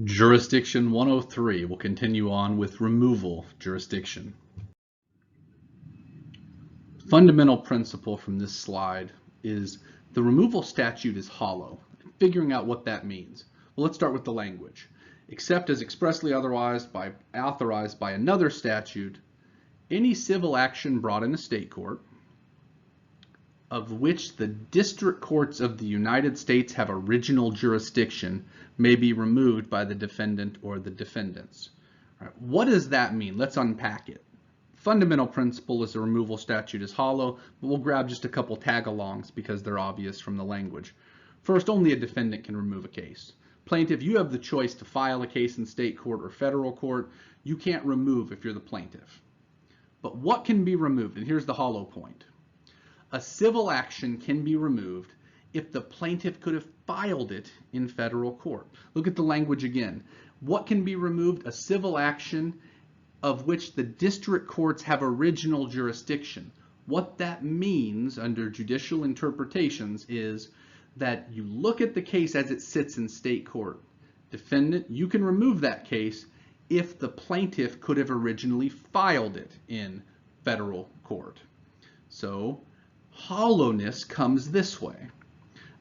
Jurisdiction 103 will continue on with removal jurisdiction. Fundamental principle from this slide is the removal statute is hollow. Figuring out what that means. Well, let's start with the language. Except as expressly authorized by another statute, any civil action brought in a state court of which the district courts of the United States have original jurisdiction may be removed by the defendant or the defendants. All right, what does that mean? Let's unpack it. Fundamental principle is the removal statute is hollow, but we'll grab just a couple tag-alongs because they're obvious from the language. First, only a defendant can remove a case. Plaintiff, you have the choice to file a case in state court or federal court. You can't remove if you're the plaintiff. But what can be removed? And here's the hollow point. A civil action can be removed if the plaintiff could have filed it in federal court. Look at the language again. What can be removed? A civil action of which the district courts have original jurisdiction. What that means under judicial interpretations is that you look at the case as it sits in state court. Defendant, you can remove that case if the plaintiff could have originally filed it in federal court. So hollowness comes this way.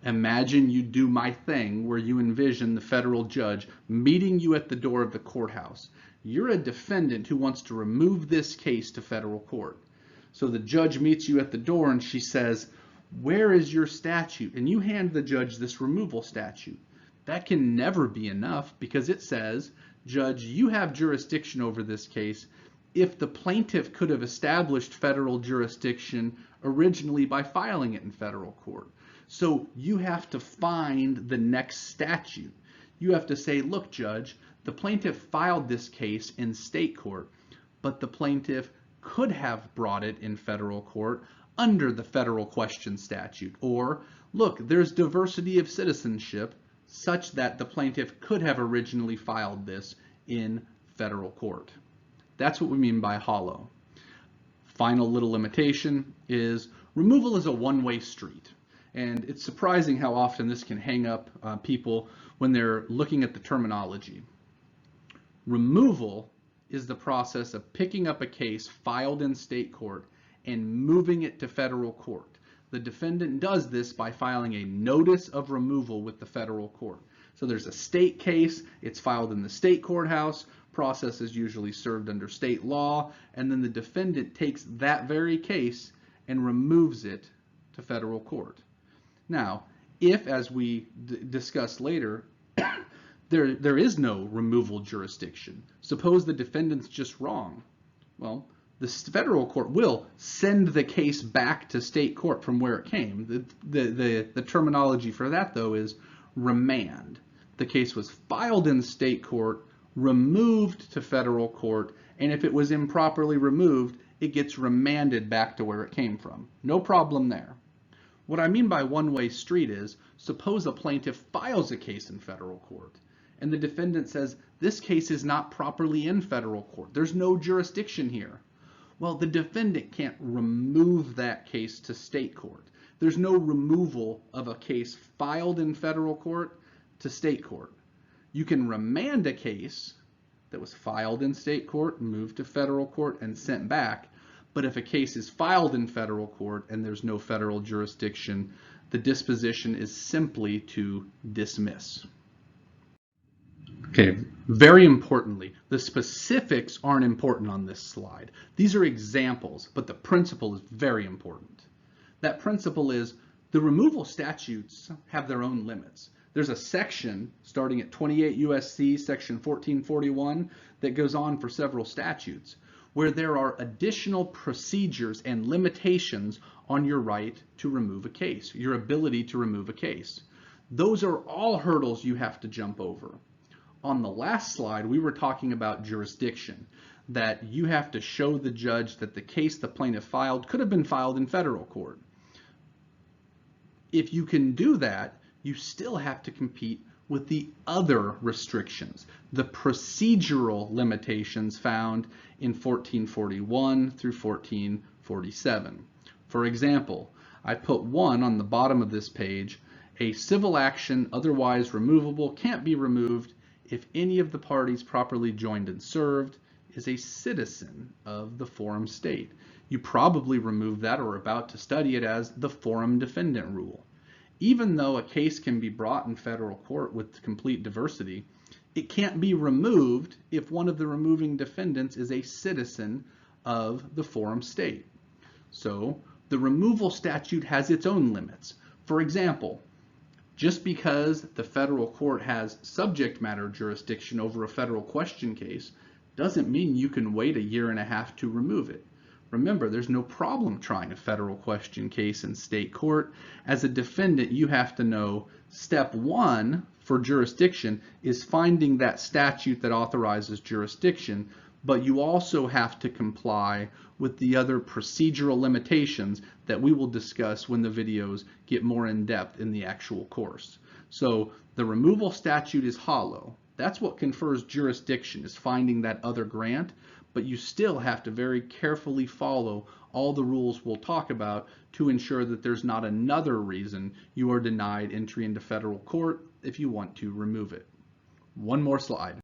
Imagine you do my thing where you envision the federal judge meeting you at the door of the courthouse. You're a defendant who wants to remove this case to federal court. So the judge meets you at the door and she says, "Where is your statute?" And you hand the judge this removal statute. That can never be enough because it says, "Judge, you have jurisdiction over this case if the plaintiff could have established federal jurisdiction originally by filing it in federal court." So you have to find the next statute. You have to say, "Look, Judge, the plaintiff filed this case in state court, but the plaintiff could have brought it in federal court under the federal question statute." Or, "Look, there's diversity of citizenship such that the plaintiff could have originally filed this in federal court." That's what we mean by hollow. Final little limitation is removal is a one-way street. And it's surprising how often this can hang up people when they're looking at the terminology. Removal is the process of picking up a case filed in state court and moving it to federal court. The defendant does this by filing a notice of removal with the federal court. So there's a state case, it's filed in the state courthouse, process is usually served under state law, and then the defendant takes that very case and removes it to federal court. Now, if, as we discuss later, there is no removal jurisdiction, suppose the defendant's just wrong, well, the federal court will send the case back to state court from where it came. The terminology for that, though, is remand. The case was filed in state court, removed to federal court, and if it was improperly removed, it gets remanded back to where it came from. No problem there. What I mean by one-way street is, suppose a plaintiff files a case in federal court, and the defendant says, "This case is not properly in federal court. There's no jurisdiction here." Well, the defendant can't remove that case to state court. There's no removal of a case filed in federal court to state court. You can remand a case that was filed in state court, moved to federal court, and sent back. But if a case is filed in federal court and there's no federal jurisdiction, the disposition is simply to dismiss. Okay, very importantly, the specifics aren't important on this slide. These are examples, but the principle is very important. That principle is the removal statutes have their own limits. There's a section starting at 28 U.S.C. section 1441 that goes on for several statutes, where there are additional procedures and limitations on your right to remove a case, your ability to remove a case. Those are all hurdles you have to jump over. On the last slide, we were talking about jurisdiction, that you have to show the judge that the case the plaintiff filed could have been filed in federal court. If you can do that, you still have to compete with the other restrictions, the procedural limitations found in 1441 through 1447. For example, I put one on the bottom of this page: a civil action otherwise removable can't be removed if any of the parties properly joined and served is a citizen of the forum state. You probably remove that or are about to study it as the forum defendant rule. Even though a case can be brought in federal court with complete diversity, it can't be removed if one of the removing defendants is a citizen of the forum state. So the removal statute has its own limits. For example, just because the federal court has subject matter jurisdiction over a federal question case doesn't mean you can wait 1.5 years to remove it. Remember, there's no problem trying a federal question case in state court. As a defendant, you have to know step 1 for jurisdiction is finding that statute that authorizes jurisdiction, but you also have to comply with the other procedural limitations that we will discuss when the videos get more in depth in the actual course. So the removal statute is hollow. That's what confers jurisdiction, is finding that other grant, but you still have to very carefully follow all the rules we'll talk about to ensure that there's not another reason you are denied entry into federal court if you want to remove it. One more slide.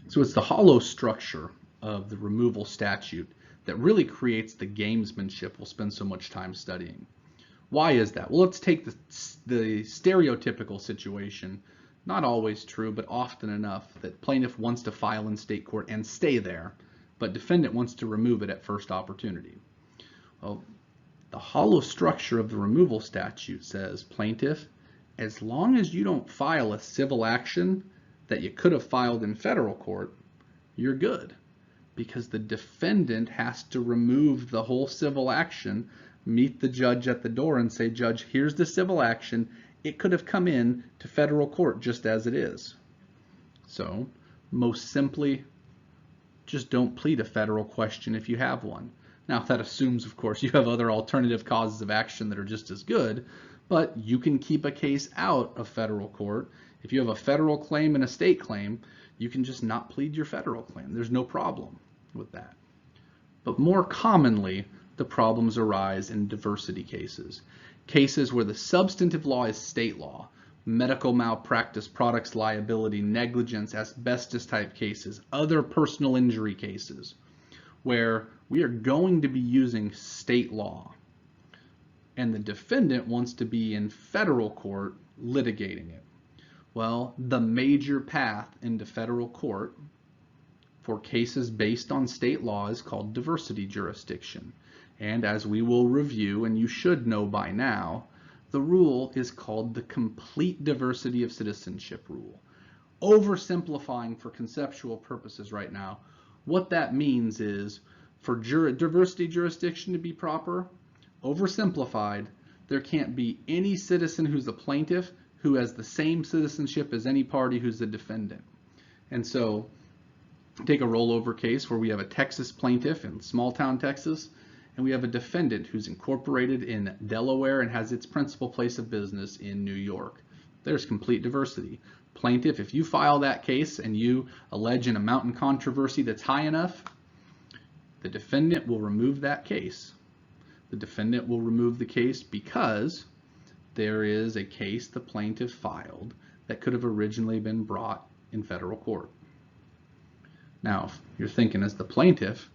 So it's the hollow structure of the removal statute that really creates the gamesmanship we'll spend so much time studying. Why is that? Well, let's take the stereotypical situation, not always true, but often enough, that plaintiff wants to file in state court and stay there, but defendant wants to remove it at first opportunity. Well, the hollow structure of the removal statute says, plaintiff, as long as you don't file a civil action that you could have filed in federal court, you're good, because the defendant has to remove the whole civil action, meet the judge at the door and say, Judge, here's the civil action. It could have come in to federal court just as it is. So, most simply, just don't plead a federal question if you have one. Now, that assumes, of course, you have other alternative causes of action that are just as good, but you can keep a case out of federal court. If you have a federal claim and a state claim, you can just not plead your federal claim. There's no problem with that. But more commonly, the problems arise in diversity cases. Cases where the substantive law is state law, medical malpractice, products liability, negligence, asbestos type cases, other personal injury cases, where we are going to be using state law, and the defendant wants to be in federal court litigating it. Well, the major path into federal court for cases based on state law is called diversity jurisdiction. And as we will review, and you should know by now, the rule is called the complete diversity of citizenship rule. Oversimplifying for conceptual purposes right now, what that means is for diversity jurisdiction to be proper, oversimplified, there can't be any citizen who's a plaintiff who has the same citizenship as any party who's a defendant. And so take a rollover case where we have a Texas plaintiff in small town Texas, and we have a defendant who's incorporated in Delaware and has its principal place of business in New York. There's complete diversity. Plaintiff, if you file that case and you allege an amount in controversy that's high enough, the defendant will remove that case. The defendant will remove the case because there is a case the plaintiff filed that could have originally been brought in federal court. Now, if you're thinking as the plaintiff,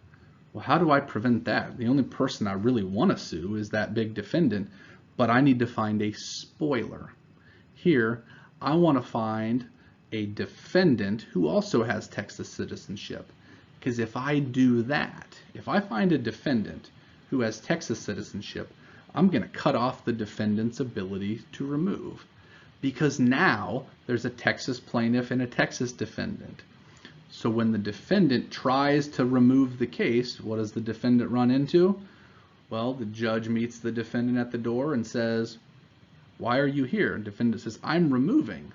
well, how do I prevent that? The only person I really want to sue is that big defendant, but I need to find a spoiler. Here, I want to find a defendant who also has Texas citizenship. Because if I do that, if I find a defendant who has Texas citizenship, I'm going to cut off the defendant's ability to remove. Because now there's a Texas plaintiff and a Texas defendant. So when the defendant tries to remove the case, what does the defendant run into? Well, the judge meets the defendant at the door and says, why are you here? And defendant says, I'm removing.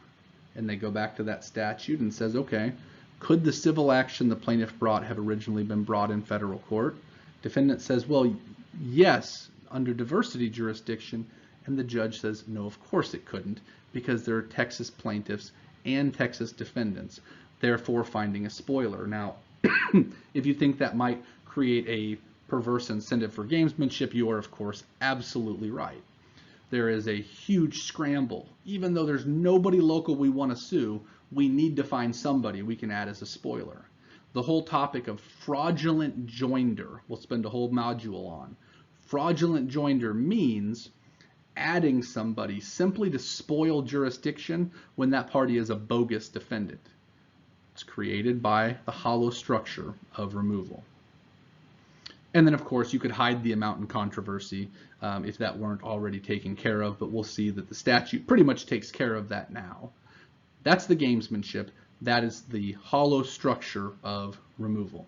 And they go back to that statute and says, okay, could the civil action the plaintiff brought have originally been brought in federal court? Defendant says, well, yes, under diversity jurisdiction. And the judge says, no, of course it couldn't, because there are Texas plaintiffs and Texas defendants, therefore finding a spoiler. Now, if you think that might create a perverse incentive for gamesmanship, you are, of course, absolutely right. There is a huge scramble. Even though there's nobody local we want to sue, we need to find somebody we can add as a spoiler. The whole topic of fraudulent joinder, we'll spend a whole module on. Fraudulent joinder means adding somebody simply to spoil jurisdiction when that party is a bogus defendant. It's created by the hollow structure of removal. And then, of course, you could hide the amount in controversy if that weren't already taken care of, but we'll see that the statute pretty much takes care of that now. That's the gamesmanship. That is the hollow structure of removal.